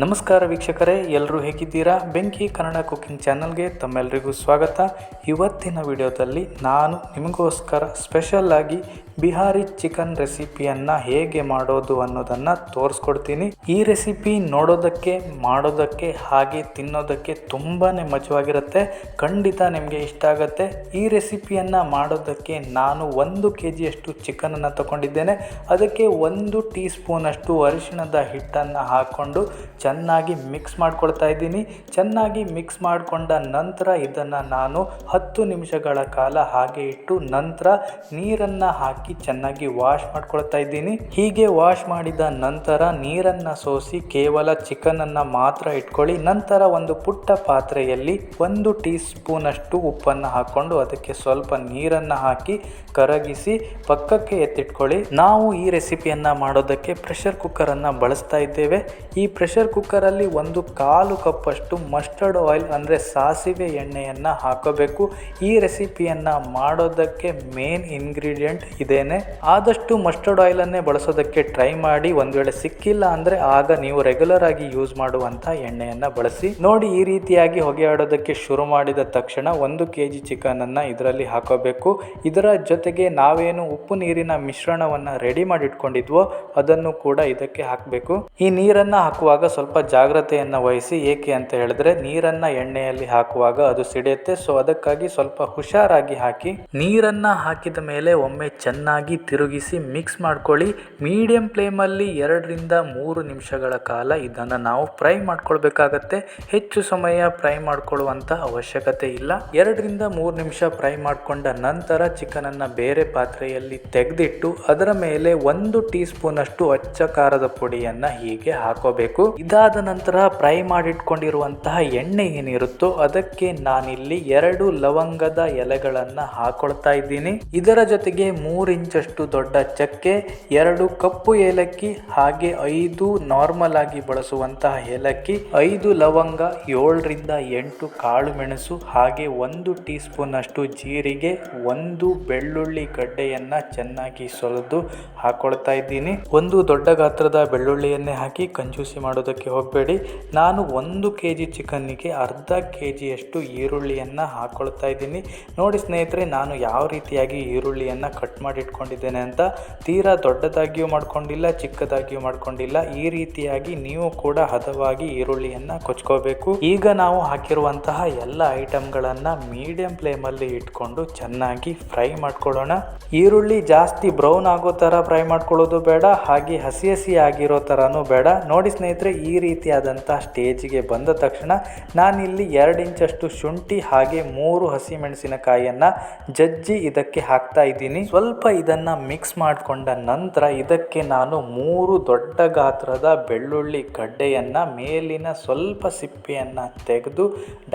ನಮಸ್ಕಾರ ವೀಕ್ಷಕರೇ, ಎಲ್ಲರೂ ಹೇಗಿದ್ದೀರಾ? ಬೆಂಕಿ ಕನ್ನಡ ಕುಕಿಂಗ್ ಚಾನಲ್ಗೆ ತಮ್ಮೆಲ್ಲರಿಗೂ ಸ್ವಾಗತ. ಇವತ್ತಿನ ವಿಡಿಯೋದಲ್ಲಿ ನಾನು ನಿಮಗೋಸ್ಕರ ಸ್ಪೆಷಲ್ ಆಗಿ ಬಿಹಾರಿ ಚಿಕನ್ ರೆಸಿಪಿಯನ್ನು ಹೇಗೆ ಮಾಡೋದು ಅನ್ನೋದನ್ನು ತೋರಿಸ್ಕೊಡ್ತೀನಿ. ಈ ರೆಸಿಪಿ ನೋಡೋದಕ್ಕೆ, ಮಾಡೋದಕ್ಕೆ ಹಾಗೆ ತಿನ್ನೋದಕ್ಕೆ ತುಂಬಾ ಮಜವಾಗಿರುತ್ತೆ. ಖಂಡಿತ ನಿಮಗೆ ಇಷ್ಟ ಆಗುತ್ತೆ. ಈ ರೆಸಿಪಿಯನ್ನು ಮಾಡೋದಕ್ಕೆ ನಾನು 1 kg ಚಿಕನನ್ನು ತಗೊಂಡಿದ್ದೇನೆ. ಅದಕ್ಕೆ 1 ಟೀ ಸ್ಪೂನಷ್ಟು ಅರಿಶಿಣದ ಹಿಟ್ಟನ್ನು ಹಾಕ್ಕೊಂಡು ಚೆನ್ನಾಗಿ ಮಿಕ್ಸ್ ಮಾಡ್ಕೊಳ್ತಾ ಇದ್ದೀನಿ. ಚೆನ್ನಾಗಿ ಮಿಕ್ಸ್ ಮಾಡಿಕೊಂಡ ನಂತರ ಇದನ್ನು ನಾನು 10 ನಿಮಿಷಗಳ ಕಾಲ ಹಾಗೆ ಇಟ್ಟು ನಂತರ ನೀರನ್ನು ಹಾಕಿ ಚೆನ್ನಾಗಿ ವಾಶ್ ಮಾಡ್ಕೊಳ್ತಾ ಇದ್ದೀನಿ. ಹೀಗೆ ವಾಶ್ ಮಾಡಿದ ನಂತರ ನೀರನ್ನು ಸೋಸಿ ಕೇವಲ ಚಿಕನನ್ನು ಮಾತ್ರ ಇಟ್ಕೊಳ್ಳಿ. ನಂತರ ಒಂದು ಪುಟ್ಟ ಪಾತ್ರೆಯಲ್ಲಿ 1 ಟೀ ಸ್ಪೂನಷ್ಟು ಉಪ್ಪನ್ನು ಹಾಕ್ಕೊಂಡು ಅದಕ್ಕೆ ಸ್ವಲ್ಪ ನೀರನ್ನು ಹಾಕಿ ಕರಗಿಸಿ ಪಕ್ಕಕ್ಕೆ ಎತ್ತಿಟ್ಕೊಳ್ಳಿ. ನಾವು ಈ ರೆಸಿಪಿಯನ್ನು ಮಾಡೋದಕ್ಕೆ ಪ್ರೆಷರ್ ಕುಕ್ಕರನ್ನು ಬಳಸ್ತಾ ಇದ್ದೇವೆ. ಈ ಪ್ರೆಷರ್ ಕುಕ್ಕರಲ್ಲಿ 1/4 ಕಪ್ಪಷ್ಟು ಮಸ್ಟರ್ಡ್ ಆಯಿಲ್ ಅಂದರೆ ಸಾಸಿವೆ ಎಣ್ಣೆಯನ್ನು ಹಾಕೋಬೇಕು. ಈ ರೆಸಿಪಿಯನ್ನು ಮಾಡೋದಕ್ಕೆ ಮೇನ್ ಇಂಗ್ರೀಡಿಯೆಂಟ್ ಇದೇನೆ. ಆದಷ್ಟು ಮಸ್ಟರ್ಡ್ ಆಯಿಲನ್ನೇ ಬಳಸೋದಕ್ಕೆ ಟ್ರೈ ಮಾಡಿ. ಒಂದು ವೇಳೆ ಸಿಕ್ಕಿಲ್ಲ ಅಂದರೆ ಆಗ ನೀವು ರೆಗ್ಯುಲರ್ ಆಗಿ ಯೂಸ್ ಮಾಡುವಂಥ ಎಣ್ಣೆಯನ್ನು ಬಳಸಿ. ನೋಡಿ, ಈ ರೀತಿಯಾಗಿ ಹೊಗೆ ಆಡೋದಕ್ಕೆ ಶುರು ಮಾಡಿದ ತಕ್ಷಣ 1 kg ಚಿಕನನ್ನು ಇದರಲ್ಲಿ ಹಾಕೋಬೇಕು. ಇದರ ಜೊತೆಗೆ ನಾವೇನು ಉಪ್ಪು ನೀರಿನ ಮಿಶ್ರಣವನ್ನು ರೆಡಿ ಮಾಡಿ ಇಟ್ಕೊಂಡಿದ್ವೋ ಅದನ್ನು ಕೂಡ ಇದಕ್ಕೆ ಹಾಕಬೇಕು. ಈ ನೀರನ್ನು ಹಾಕುವಾಗ ಸ್ವಲ್ಪ ಜಾಗ್ರತೆಯನ್ನು ವಹಿಸಿ. ಏಕೆ ಅಂತ ಹೇಳಿದ್ರೆ ನೀರನ್ನು ಎಣ್ಣೆಯಲ್ಲಿ ಹಾಕುವಾಗ ಅದು ಸಿಡಿಯುತ್ತೆ. ಸೊ ಅದಕ್ಕಾಗಿ ಸ್ವಲ್ಪ ಹುಷಾರಾಗಿ ಹಾಕಿ. ನೀರನ್ನು ಹಾಕಿದ ಮೇಲೆ ಒಮ್ಮೆ ಚೆನ್ನಾಗಿ ತಿರುಗಿಸಿ ಮಿಕ್ಸ್ ಮಾಡ್ಕೊಳ್ಳಿ. ಮೀಡಿಯಂ ಫ್ಲೇಮಲ್ಲಿ 2 ರಿಂದ 3 ನಿಮಿಷಗಳ ಕಾಲ ಇದನ್ನು ನಾವು ಫ್ರೈ ಮಾಡ್ಕೊಳ್ಬೇಕಾಗತ್ತೆ. ಹೆಚ್ಚು ಸಮಯ ಫ್ರೈ ಮಾಡ್ಕೊಳ್ಳುವಂಥ ಅವಶ್ಯಕತೆ ಇಲ್ಲ. 2 ರಿಂದ 3 ನಿಮಿಷ ಫ್ರೈ ಮಾಡಿಕೊಂಡ ನಂತರ ಚಿಕನನ್ನು ಬೇರೆ ಪಾತ್ರೆಯಲ್ಲಿ ತೆಗೆದಿಟ್ಟು ಅದರ ಮೇಲೆ 1 ಟೀ ಸ್ಪೂನ್ ಅಷ್ಟು ಅಚ್ಚ ಖಾರದ ಪುಡಿಯನ್ನು ಹೀಗೆ ಹಾಕೋಬೇಕು. ಇದಾದ ನಂತರ ಫ್ರೈ ಮಾಡಿಟ್ಕೊಂಡಿರುವಂತಹ ಎಣ್ಣೆ ಏನಿರುತ್ತೋ ಅದಕ್ಕೆ ನಾನಿಲ್ಲಿ 2 ಲವಂಗದ ಎಲೆಗಳನ್ನು ಹಾಕೊಳ್ತಾ ಇದ್ದೀನಿ. ಇದರ ಜೊತೆಗೆ 3 ಇಂಚಷ್ಟು ದೊಡ್ಡ ಚಕ್ಕೆ, 2 ಕಪ್ಪು ಏಲಕ್ಕಿ, ಹಾಗೆ 5 ನಾರ್ಮಲ್ ಆಗಿ ಬಳಸುವಂತಹ ಏಲಕ್ಕಿ, 5 ಲವಂಗ, 7 ರಿಂದ 8 ಕಾಳು ಮೆಣಸು, ಹಾಗೆ 1 ಟೀ ಸ್ಪೂನ್ ಅಷ್ಟು ಜೀರಿಗೆ, 1 ಬೆಳ್ಳುಳ್ಳಿ ಗಡ್ಡೆಯನ್ನ ಚೆನ್ನಾಗಿ ಸುಲಿದು ಹಾಕೊಳ್ತಾ ಇದ್ದೀನಿ. 1 ದೊಡ್ಡ ಗಾತ್ರದ ಬೆಳ್ಳುಳ್ಳಿಯನ್ನೇ ಹಾಕಿ ಕಂಜೂಸಿ ಮಾಡೋದಕ್ಕೆ ಹೋಗಬೇಡಿ. ನಾನು 1 kg ಚಿಕನ್ನಿಗೆ ಅರ್ಧ kg ಅಷ್ಟು ಈರುಳ್ಳಿಯನ್ನು ಹಾಕೊಳ್ತಾ ಇದ್ದೀನಿ. ನೋಡಿ ಸ್ನೇಹಿತರೆ, ನಾನು ಯಾವ ರೀತಿಯಾಗಿ ಈರುಳ್ಳಿಯನ್ನು ಕಟ್ ಮಾಡಿ ಇಟ್ಕೊಂಡಿದ್ದೇನೆ ಅಂತ. ತೀರಾ ದೊಡ್ಡದಾಗಿಯೂ ಮಾಡ್ಕೊಂಡಿಲ್ಲ, ಚಿಕ್ಕದಾಗಿಯೂ ಮಾಡ್ಕೊಂಡಿಲ್ಲ. ಈ ರೀತಿಯಾಗಿ ನೀವು ಕೂಡ ಹದವಾಗಿ ಈರುಳ್ಳಿಯನ್ನು ಕೊಚ್ಕೋಬೇಕು. ಈಗ ನಾವು ಹಾಕಿರುವಂತಹ ಎಲ್ಲ ಐಟಮ್ಗಳನ್ನು ಮೀಡಿಯಂ ಫ್ಲೇಮಲ್ಲಿ ಇಟ್ಕೊಂಡು ಚೆನ್ನಾಗಿ ಫ್ರೈ ಮಾಡ್ಕೊಳ್ಳೋಣ. ಈರುಳ್ಳಿ ಜಾಸ್ತಿ ಬ್ರೌನ್ ಆಗೋ ಥರ ಫ್ರೈ ಮಾಡ್ಕೊಳ್ಳೋದು ಬೇಡ, ಹಾಗೆ ಹಸಿ ಹಸಿ ಆಗಿರೋ ಥರನೂ ಬೇಡ. ನೋಡಿ ಸ್ನೇಹಿತರೆ, ಈ ರೀತಿಯಾದಂಥ ಸ್ಟೇಜಿಗೆ ಬಂದ ತಕ್ಷಣ ನಾನಿಲ್ಲಿ 2 ಇಂಚಷ್ಟು ಶುಂಠಿ ಹಾಗೆ 3 ಹಸಿಮೆಣಸಿನಕಾಯಿಯನ್ನು ಜಜ್ಜಿ ಇದಕ್ಕೆ ಹಾಕ್ತಾ ಇದ್ದೀನಿ. ಸ್ವಲ್ಪ ಇದನ್ನು ಮಿಕ್ಸ್ ಮಾಡಿಕೊಂಡ ನಂತರ ಇದಕ್ಕೆ ನಾನು 3 ದೊಡ್ಡ ಗಾತ್ರದ ಬೆಳ್ಳುಳ್ಳಿ ಗಡ್ಡೆಯನ್ನು ಮೇಲಿನ ಸ್ವಲ್ಪ ಸಿಪ್ಪೆಯನ್ನು ತೆಗೆದು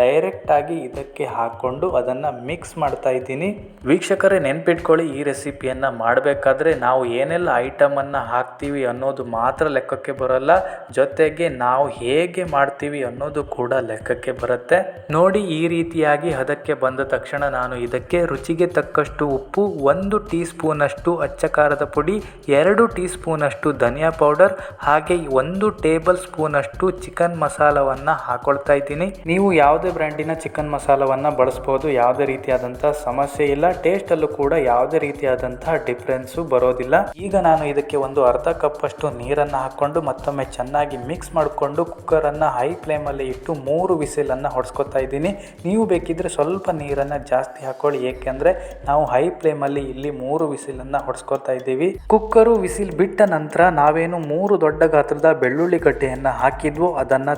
ಡೈರೆಕ್ಟ್ ಆಗಿ ಇದಕ್ಕೆ ಹಾಕ್ಕೊಂಡು ಅದನ್ನು ಮಿಕ್ಸ್ ಮಾಡ್ತಾ ಇದ್ದೀನಿ. ವೀಕ್ಷಕರೇ, ನೆನ್ಪಿಟ್ಕೊಳ್ಳಿ, ಈ ರೆಸಿಪಿಯನ್ನು ಮಾಡಬೇಕಾದ್ರೆ ನಾವು ಏನೆಲ್ಲ ಐಟಮನ್ನು ಹಾಕ್ತೀವಿ ಅನ್ನೋದು ಮಾತ್ರ ಲೆಕ್ಕಕ್ಕೆ ಬರೋಲ್ಲ, ಜೊತೆಗೆ ನಾವು ಹೇಗೆ ಮಾಡ್ತೀವಿ ಅನ್ನೋದು ಕೂಡ ಲೆಕ್ಕಕ್ಕೆ ಬರುತ್ತೆ. ನೋಡಿ, ಈ ರೀತಿಯಾಗಿ ಹದಕ್ಕೆ ಬಂದ ತಕ್ಷಣ ನಾನು ಇದಕ್ಕೆ ರುಚಿಗೆ ತಕ್ಕಷ್ಟು ಉಪ್ಪು, 1 ಟೀ ಸ್ಪೂನ್ ಅಷ್ಟು ಅಚ್ಚ ಖಾರದ ಪುಡಿ, 2 ಟೀ ಸ್ಪೂನ್ ಅಷ್ಟು ಧನಿಯಾ ಪೌಡರ್, ಹಾಗೆ 1 ಟೇಬಲ್ ಸ್ಪೂನ್ ಅಷ್ಟು ಚಿಕನ್ ಮಸಾಲವನ್ನು ಹಾಕೊಳ್ತಾ ಇದ್ದೀನಿ. ನೀವು ಯಾವುದೇ ಬ್ರ್ಯಾಂಡಿನ ಚಿಕನ್ ಮಸಾಲವನ್ನು ಬಳಸ್ಬೋದು, ಯಾವುದೇ ರೀತಿಯಾದಂತಹ ಸಮಸ್ಯೆ ಇಲ್ಲ. ಟೇಸ್ಟ್ ಅಲ್ಲೂ ಕೂಡ ಯಾವುದೇ ರೀತಿಯಾದಂತಹ ಡಿಫ್ರೆನ್ಸು ಬರೋದಿಲ್ಲ. ಈಗ ನಾನು ಇದಕ್ಕೆ ಒಂದು ಅರ್ಧ ಕಪ್ ಅಷ್ಟು ನೀರನ್ನು ಹಾಕೊಂಡು ಮತ್ತೊಮ್ಮೆ ಚೆನ್ನಾಗಿ ಮಿಕ್ಸ್ ಮಾಡಿಕೊಂಡು ಕುಕ್ಕರನ್ನು ಹೈ ಫ್ಲೇಮಲ್ಲಿ ಇಟ್ಟು 3 ವಿಸಿಲನ್ನು ಹೊಡ್ಸ್ಕೊತಾ ಇದ್ದೀನಿ. ನೀವು ಬೇಕಿದ್ರೆ ಸ್ವಲ್ಪ ನೀರನ್ನು ಜಾಸ್ತಿ ಹಾಕೊಳ್ಳಿ, ಏಕೆಂದರೆ ನಾವು ಹೈ ಫ್ಲೇಮಲ್ಲಿ ಇಲ್ಲಿ 3 ವಿಸಿಲನ್ನು ಹೊಡ್ಸ್ಕೊತಾ ಇದ್ದೀವಿ. ಕುಕ್ಕರು ವಿಸಿಲ್ ಬಿಟ್ಟ ನಂತರ ನಾವೇನು 3 ದೊಡ್ಡ ಗಾತ್ರದ ಬೆಳ್ಳುಳ್ಳಿ ಗಡ್ಡೆಯನ್ನು ಹಾಕಿದ್ವೋ ಅದನ್ನು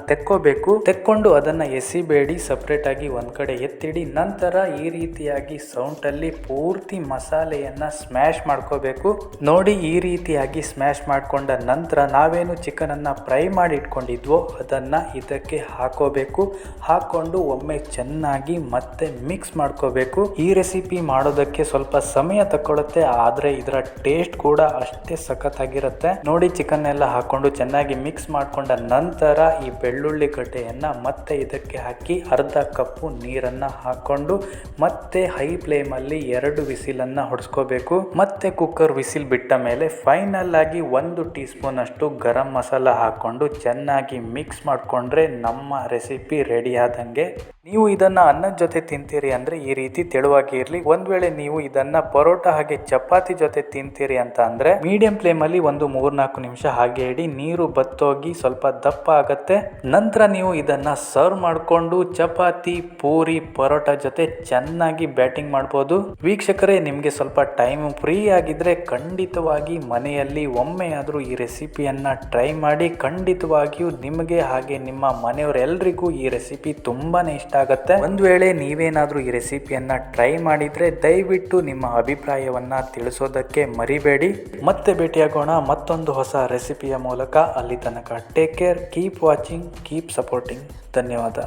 ತೆಕ್ಕೊಂಡು ಅದನ್ನು ಎಸಿಬೇಡಿ, ಸಪ್ರೇಟ್ ಆಗಿ ಒಂದ್ ಕಡೆ ಎತ್ತಿಡಿ. ನಂತರ ಈ ರೀತಿಯಾಗಿ ಸೌಂಟಲ್ಲಿ ಪೂರ್ತಿ ಮಸಾಲೆಯನ್ನು ಸ್ಮ್ಯಾಶ್ ಮಾಡ್ಕೋಬೇಕು. ನೋಡಿ, ಈ ರೀತಿಯಾಗಿ ಸ್ಮ್ಯಾಶ್ ಮಾಡ್ಕೊಂಡ ನಂತರ ನಾವೇನು ಚಿಕನನ್ನು ಫ್ರೈ ಮಾಡಿ ಇಟ್ಕೊಂಡಿದ್ವೋ ಅದನ್ನು ಇದಕ್ಕೆ ಹಾಕೋಬೇಕು. ಹಾಕೊಂಡು ಒಮ್ಮೆ ಚೆನ್ನಾಗಿ ಮತ್ತೆ ಮಿಕ್ಸ್ ಮಾಡ್ಕೋಬೇಕು. ಈ ರೆಸಿಪಿ ಮಾಡೋದಕ್ಕೆ ಸ್ವಲ್ಪ ಸಮಯ ತಗೊಳುತ್ತೆ, ಆದರೆ ಇದರ ಟೇಸ್ಟ್ ಕೂಡ ಅಷ್ಟೇ ಸಖತ್ತಾಗಿರುತ್ತೆ ನೋಡಿ. ಚಿಕನ್ ಎಲ್ಲ ಹಾಕೊಂಡು ಚೆನ್ನಾಗಿ ಮಿಕ್ಸ್ ಮಾಡ್ಕೊಂಡ ನಂತರ ಈ ಬೆಳ್ಳುಳ್ಳಿ ಗಡ್ಡೆಯನ್ನ ಮತ್ತೆ ಇದಕ್ಕೆ ಹಾಕಿ ಅರ್ಧ ಕಪ್ಪು ನೀರನ್ನ ಹಾಕೊಂಡು ಮತ್ತೆ ಹೈ ಫ್ಲೇಮ್ ಅಲ್ಲಿ 2 ವಿಸಿಲನ್ನ ಹೊಡ್ಸ್ಕೋಬೇಕು. ಮತ್ತೆ ಕುಕ್ಕರ್ ವಿಸಿಲ್ ಬಿಟ್ಟ ಮೇಲೆ ಫೈನಲ್ ಆಗಿ 1 ಟೀ ಸ್ಪೂನ್ ಅಷ್ಟು ಗರಂ ಮಸಾಲ ಹಾಕೊಂಡು ಚೆನ್ನಾಗಿ ಮಿಕ್ಸ್ ಮಾಡ್ಕೊಂಡ್ರೆ ನಮ್ಮ ರೆಸಿಪಿ ರೆಡಿ ಆದಂಗೆ. ನೀವು ಇದನ್ನ ಅನ್ನದ ಜೊತೆ ತಿಂತೀರಿ ಅಂದ್ರೆ ಈ ರೀತಿ ತೆಳುವಾಗಿ ಇರ್ಲಿ. ಒಂದ್ ವೇಳೆ ನೀವು ಇದನ್ನ ಪರೋಟ ಹಾಗೆ ಚಪಾತಿ ಜೊತೆ ತಿಂತೀರಿ ಅಂತ ಅಂದ್ರೆ ಮೀಡಿಯಂ ಫ್ಲೇಮ್ ಅಲ್ಲಿ ಒಂದು 3-4 ನಿಮಿಷ ಹಾಗೆ ಇಡಿ. ನೀರು ಬತ್ತೋಗಿ ಸ್ವಲ್ಪ ದಪ್ಪ ಆಗತ್ತೆ. ನಂತರ ನೀವು ಇದನ್ನ ಸರ್ವ್ ಮಾಡ್ಕೊಂಡು ಚಪಾತಿ, ಪೂರಿ, ಪರೋಟ ಜೊತೆ ಚೆನ್ನಾಗಿ ಬ್ಯಾಟಿಂಗ್ ಮಾಡ್ಬೋದು. ವೀಕ್ಷಕರೇ, ನಿಮ್ಗೆ ಸ್ವಲ್ಪ ಟೈಮ್ ಫ್ರೀ ಆಗಿದ್ರೆ ಖಂಡಿತವಾಗಿ ಮನೆಯಲ್ಲಿ ಒಮ್ಮೆಯಾದ್ರೂ ಈ ರೆಸಿಪಿಯನ್ನ ಟ್ರೈ ಮಾಡಿ. ಖಂಡಿತವಾಗಿಯೂ ನಿಮಗೆ ಹಾಗೆ ನಿಮ್ಮ ಮನೆಯವರೆಲ್ಲರಿಗೂ ಈ ರೆಸಿಪಿ ತುಂಬಾನೇ ಇಷ್ಟ ಆಗುತ್ತೆ. ಒಂದ್ ವೇಳೆ ನೀವೇನಾದ್ರೂ ಈ ರೆಸಿಪಿಯನ್ನ ಟ್ರೈ ಮಾಡಿದ್ರೆ ದಯವಿಟ್ಟು ನಿಮ್ಮ ಅಭಿಪ್ರಾಯವನ್ನ ತಿಳಿಸೋದಕ್ಕೆ ಮರಿಬೇಡಿ. ಮತ್ತೆ ಭೇಟಿಯಾಗೋಣ ಮತ್ತೊಂದು ಹೊಸ ರೆಸಿಪಿಯ ಮೂಲಕ. ಅಲ್ಲಿ ತನಕ take care, keep watching, keep supporting. ಧನ್ಯವಾದ.